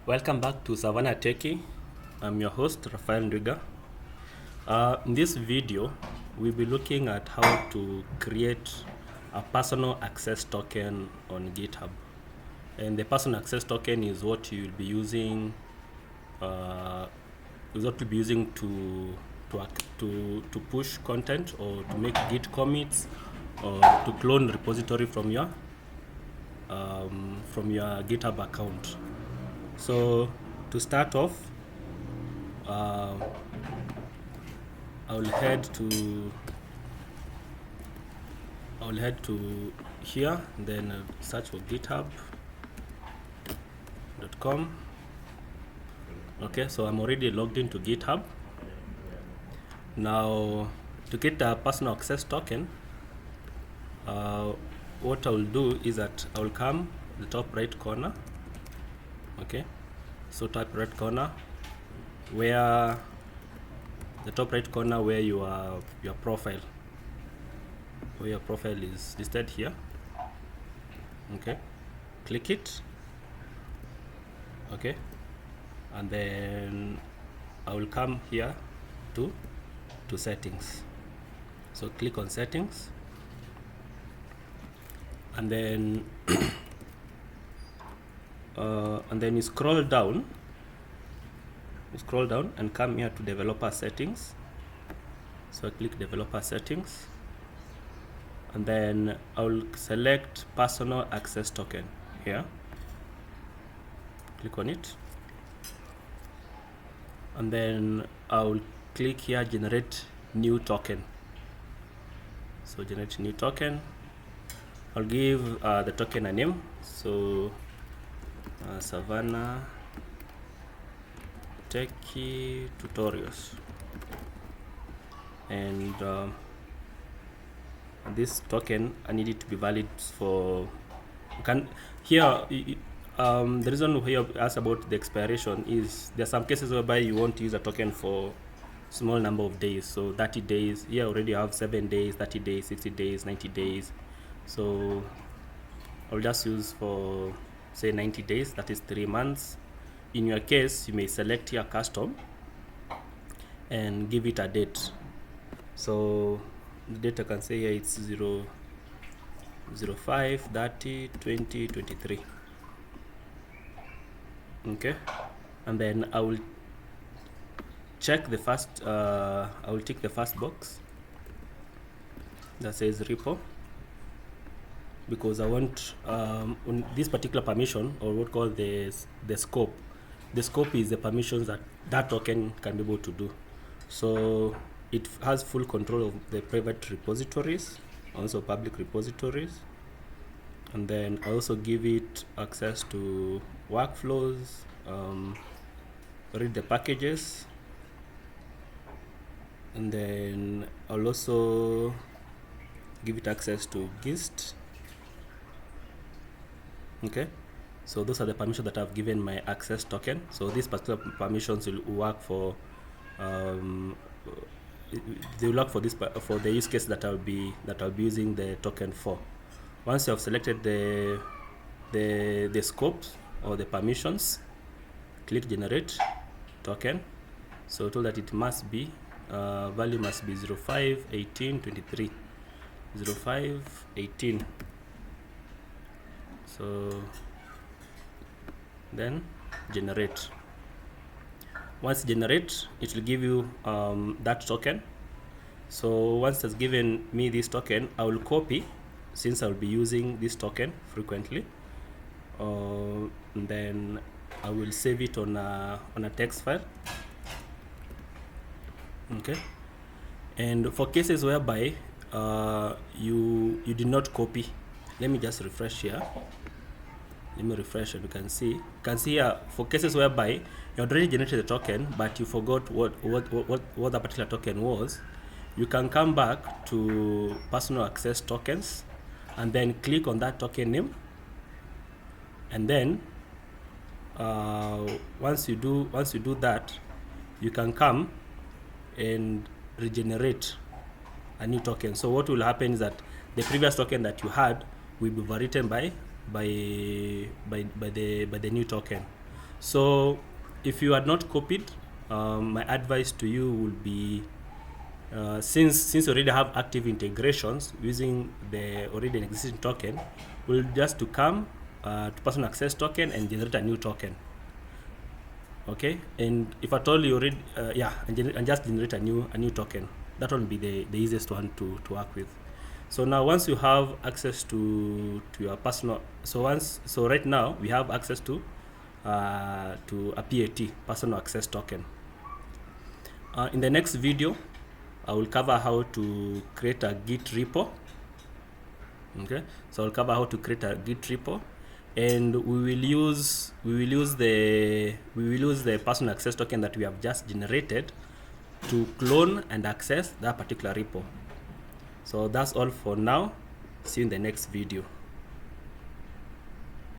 Welcome back to Savanna Techie. I'm your host, Rafael Ndwiga. In this video, we'll be looking at how to create a personal access token on GitHub. And the personal access token is what you'll be using to push content or to make Git commits or to clone repository from your GitHub account. So to start off, I will head to here, and then I'll search for github.com. Okay, so I'm already logged into GitHub. Now, to get a personal access token, what I will do is that I will come the top right corner. Okay, so top right corner, where your profile is listed here. Okay, click it. Okay, and then I will come here to settings. So click on settings, and then you scroll down and come here to developer settings. So I click developer settings, and then I will select personal access token here. Click on it, and then I will click here generate new token. So generate new token. I'll give the token a name. So Savanna Techie tutorials, and this token I need it to be valid for. The reason we ask about the expiration is there are some cases whereby you want to use a token for small number of days. So 30 days. Here already have 7 days, 30 days, 60 days, 90 days. So I'll just use for say 90 days, that is 3 months. In your case, you may select here custom and give it a date. So the date I can say here it's 05/30/2023. Okay, and then I will check the first I will tick the first box that says repo, because I want on this particular permission, or what called the scope. The scope is the permissions that token can be able to do. So it has full control of the private repositories, also public repositories, and then I also give it access to workflows, read the packages, and then I'll also give it access to GIT. Okay, so those are the permissions that I've given my access token. So these particular permissions will work for they will work for the use case that I'll be using the token for. Once you have selected the scopes or the permissions, click generate token. So told that it must be value must be 05/18/23. 05/18. So then generate. Once generate, it will give you that token. So once it's given me this token, I will copy, since I will be using this token frequently. And then I will save it on a text file. Okay. And for cases whereby you did not copy, let me just refresh here. Let me refresh, and you can see here, for cases whereby you already generated the token but you forgot what that particular token was, you can come back to personal access tokens and then click on that token name, and then once you do that, you can come and regenerate a new token. So what will happen is that the previous token that you had will be overwritten by the new token. So if you had not copied, my advice to you would be, since you already have active integrations using the already existing token, we'll just to come to person access token and generate a new token. Okay, and if at all you already and just generate a new token. That will be the easiest one to work with. So now once you have access to your personal, so right now we have access to a PAT, personal access token. In the next video, I will cover how to create a Git repo. Okay, so I'll cover how to create a Git repo, and we will use the personal access token that we have just generated to clone and access that particular repo. So that's all for now. See you in the next video.